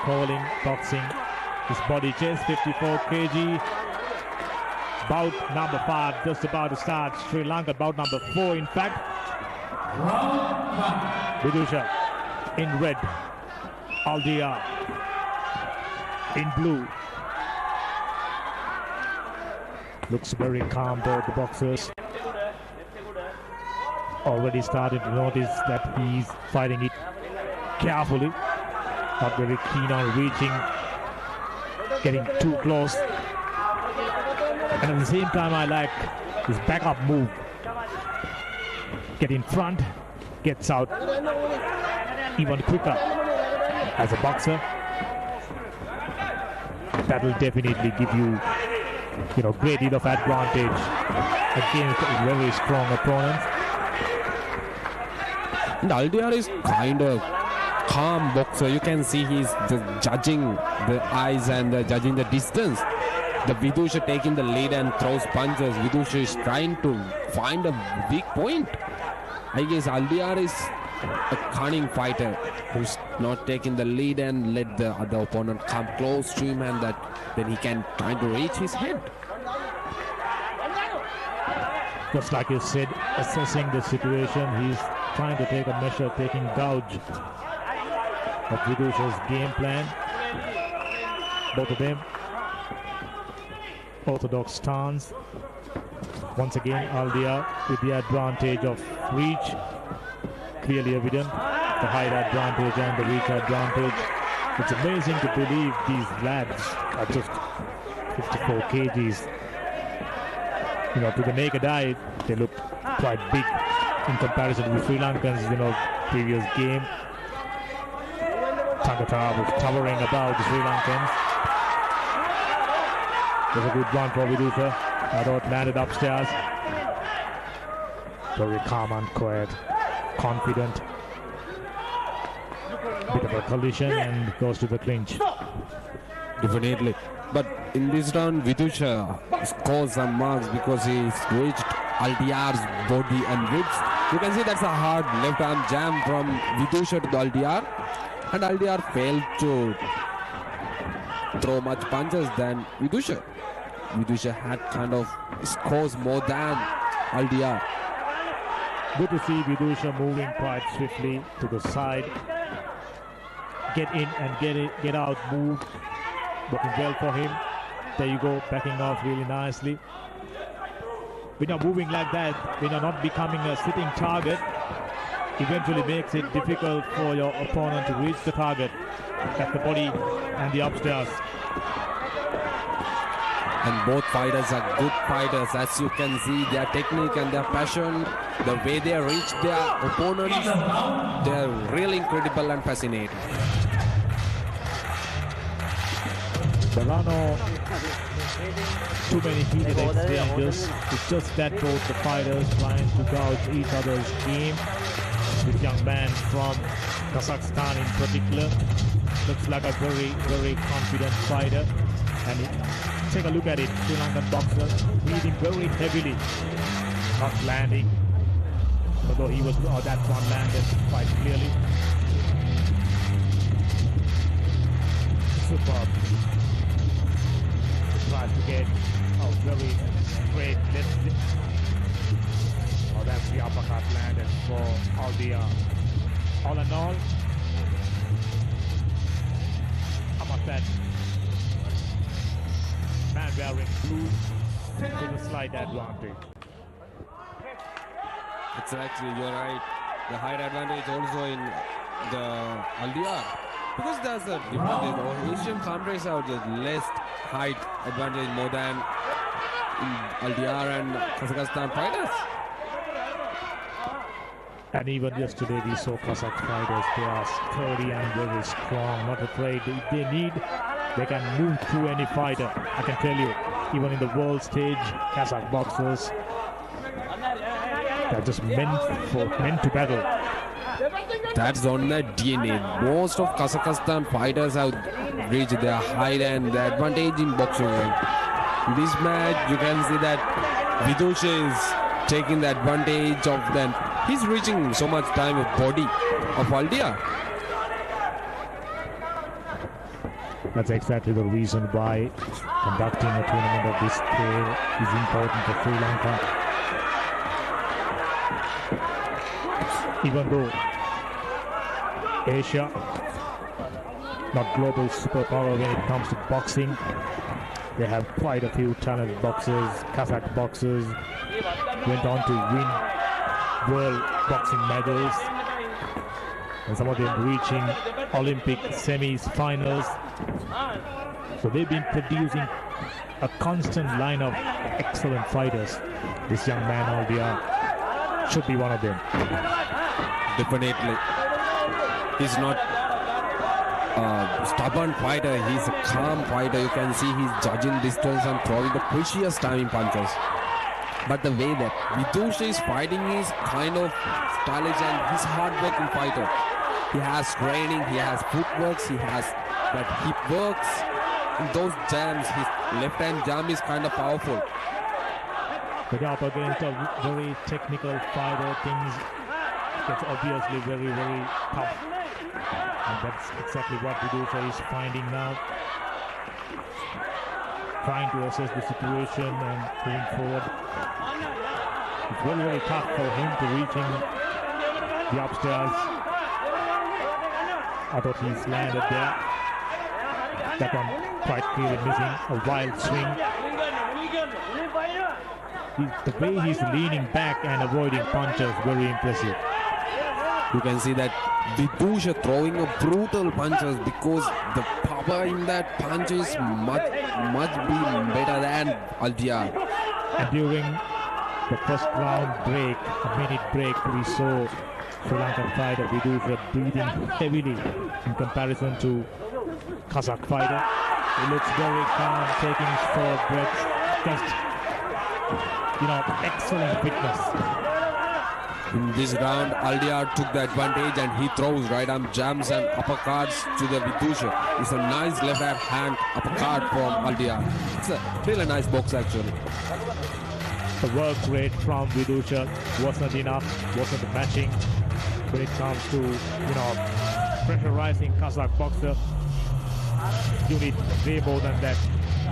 calling boxing. His body chest 54 kg. Bout number 5 just about to start. Sri Lanka bout number 4 in fact. Vidusha in red. Aldia in blue. Looks very calm though, the boxers. Already started to notice that he's fighting it carefully. Not very keen on reaching, getting too close. And at the same time, I like his backup move. Get in front, gets out even quicker as a boxer. That will definitely give you, great deal of advantage against a very strong opponent. And Aldiar is kind of calm boxer. You can see he's just judging the eyes and judging the distance. The Vidusha taking the lead and throws punches. Vidusha is trying to find a weak point. I guess Aldiar is a cunning fighter who's not taking the lead and let the other opponent come close to him, and then he can try to reach his head. Just like you said, assessing the situation, he's trying to take a measure, taking gauge of Vidusha's game plan. Both of them orthodox stance. Once again, Aldia with the advantage of reach, clearly evident. The height advantage and the reach advantage. It's amazing to believe these lads are just 54 kgs. To the naked eye, they look quite big in comparison to the Sri Lankans, previous game. Tangata was towering above the Sri Lankans. There's a good one for Vidusha. I thought landed upstairs. Very calm and quiet, confident. Bit of a collision and goes to the clinch. Definitely. But in this round, Vidusha scores some marks because he's reached Aldiar's body and ribs. You can see that's a hard left arm jam from Vidusha to the Aldiar. And Aldiar failed to throw much punches than Vidusha. Vidusha had kind of scores more than Aldiar. Good to see Vidusha moving quite swiftly to the side. Get in and get out move. Working well for him. There you go, backing off really nicely. When you're moving like that, when you're not becoming a sitting target, eventually makes it difficult for your opponent to reach the target. That's the body and the upstairs. And both fighters are good fighters. As you can see, their technique and their passion, the way they reach their opponents, they're really incredible and fascinating. Delano, too many heated exchanges. It's just that both the fighters trying to gouge each other's game. This young man from Kazakhstan in particular looks like a very, very confident fighter. And take a look at it, Sri Lankan boxer leading very heavily, not landing. Although he was, that one landed quite clearly. Superb. Tries to get very straight left. That's the uppercut landed for Aldia. All in all, how much that man wearing blue with a slight advantage. Exactly, you're right. The height advantage also in the Aldiar. Because there's a difference. Asian countries have the less height advantage more than in Aldiar and Kazakhstan fighters. And even yesterday we saw Kazakh fighters. They are sturdy and very strong, not afraid. If they need, they can move through any fighter. I can tell you, even in the world stage, Kazakh boxers, they're just meant to battle. That's on the DNA. Most of Kazakhstan fighters have reached their height and the advantage in boxing. In this match, you can see that Vidusha is taking the advantage of them. He's reaching so much time with body of Aldia. That's exactly the reason why conducting a tournament of this scale is important for Sri Lanka. Even though Asia, not global superpower when it comes to boxing, they have quite a few talented boxers. Kazakh boxers went on to win world boxing medals, and some of them reaching Olympic semis, finals. So they've been producing a constant line of excellent fighters. This young man, Aldia, should be one of them. Definitely. He's not a stubborn fighter, he's a calm fighter. You can see he's judging distance and throwing the precious timing punches. But the way that Vidusha is fighting is kind of stylish, and he's a hard-working fighter. He has training, he has footworks, he has that hip works. In those jams, his left-hand jam is kind of powerful. But up against a very technical fighter, things gets obviously very, very tough. And that's exactly what Vidusha is finding now. Trying to assess the situation and going forward. It's very, very tough for him to reaching the upstairs. I thought he's landed there. That one quite clearly missing. A wild swing. The way he's leaning back and avoiding punches, very impressive. You can see that Vidusha throwing a brutal punches because the power in that punch is much better than Aldia. And during the first round break, a minute break, we saw Sri Lankan fighter Vidusha breathing heavily in comparison to Kazakh fighter. He looks very calm, taking his short breaths. Just, excellent fitness. In this round, Aldia took the advantage and he throws right arm jams and uppercuts to the Vidusha. It's a nice left hand uppercut from Aldia. It's a really nice box actually. The work rate from Vidusha wasn't enough, wasn't matching when it comes to, pressurizing Kazakh boxer. You need way more than that.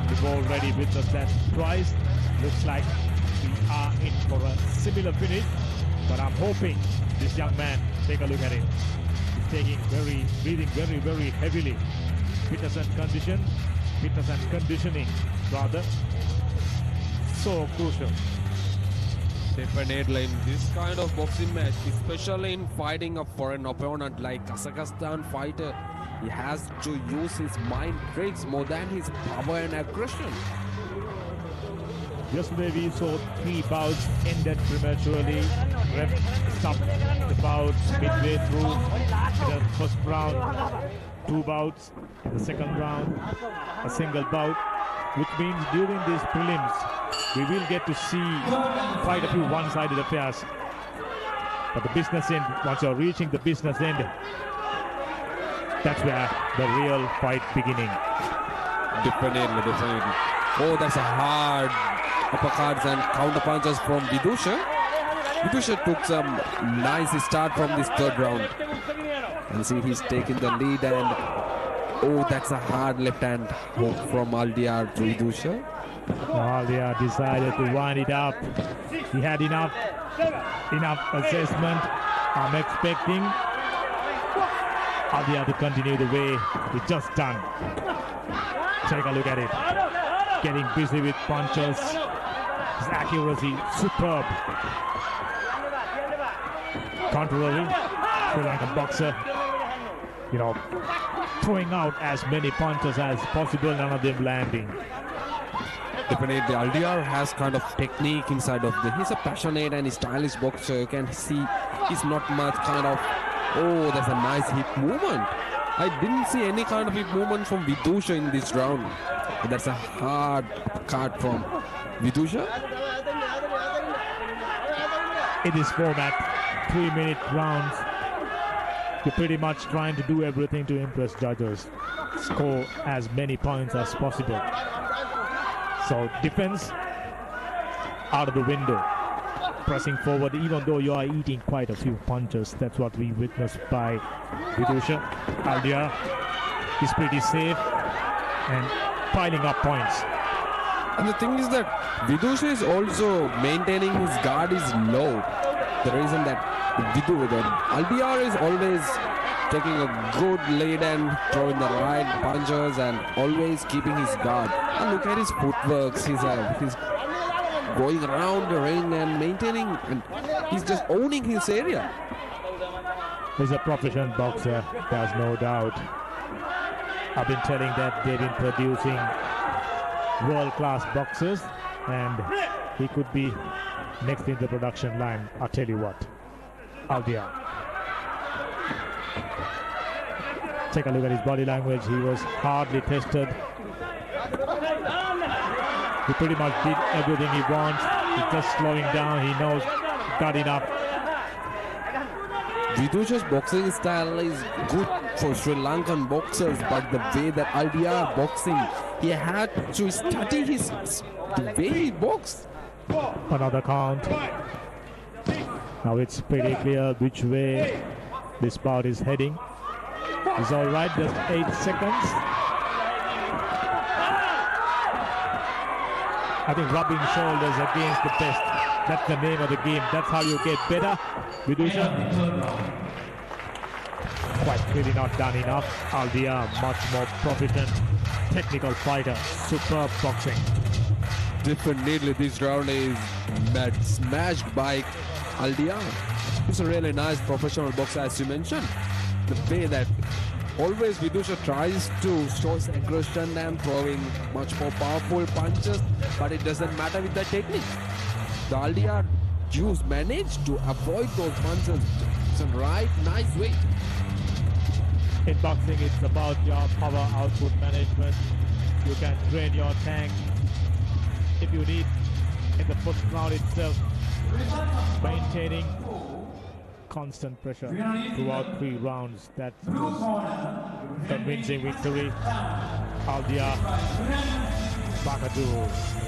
We've already witnessed that twice. Looks like we are in for a similar finish. But I'm hoping this young man, take a look at him. He's breathing very, very heavily. Fitness and conditioning, rather. So crucial. Definitely in this kind of boxing match, especially in fighting a foreign opponent like Kazakhstan fighter, he has to use his mind tricks more than his power and aggression. Yesterday we saw 3 bouts ended prematurely. Ref stopped the bouts midway through in the first round. 2 bouts in the second round. A single bout, which means during these prelims we will get to see quite a few one-sided affairs. But the business end, once you're reaching the business end, that's where the real fight beginning. Definitely. Oh, that's a hard uppercuts and counter punches from Vidusha. Vidusha took some nice start from this third round. And see, he's taking the lead, and that's a hard left hand hook from Aldia to Vidusha. Aldia decided to wind it up. He had enough assessment. I'm expecting Aldia to continue the way he just done. Take a look at it. Getting busy with punches. His accuracy superb. Contrarily, Sri Lankan boxer, throwing out as many punches as possible, none of them landing. Definitely, Aldia has kind of technique inside of he's a passionate and stylish boxer. You can see he's not much kind of, there's a nice hip movement. I didn't see any kind of hip movement from Vidusha in this round. But that's a hard cut from Vidusha. In this format, 3-minute rounds, you're pretty much trying to do everything to impress judges. Score as many points as possible. So defense out of the window. Pressing forward, even though you are eating quite a few punches. That's what we witnessed by Vidusha. Aldia is pretty safe and piling up points. And the thing is that Vidusha is also maintaining his guard is low. The reason that Aldiar is always taking a good lead and throwing the right punches and always keeping his guard. And look at his footwork. He's going around the ring and maintaining, and he's just owning his area. He's a professional boxer, there's no doubt. I've been telling that they've been producing world-class boxers, and he could be next in the production line. I'll tell you what, Aldiar. Take a look at his body language. He was hardly tested. He pretty much did everything he wants. He's just slowing down. He knows, got enough. Vidusha's boxing style is good for Sri Lankan boxers, but the way that Aldiar boxing, he had to study the way he boxed. Another count. Now it's pretty clear which way this bout is heading. It's all right, just 8 seconds. I think rubbing shoulders against the best. That's the name of the game. That's how you get better. Vidusha, quite clearly not done enough. Aldiar, much more proficient, technical fighter. Superb boxing. Definitely this round is smashed by Aldiar. He's a really nice professional boxer, as you mentioned. The way that always Vidusha tries to show his aggression and throwing much more powerful punches, but it doesn't matter with the technique. The Aldiar managed to avoid those punches. It's a right, nice way. In boxing, it's about your power output management. You can drain your tank if you need in the first round itself. Maintaining constant pressure throughout 3 rounds. That's convincing victory. Aldiar Bhakadu.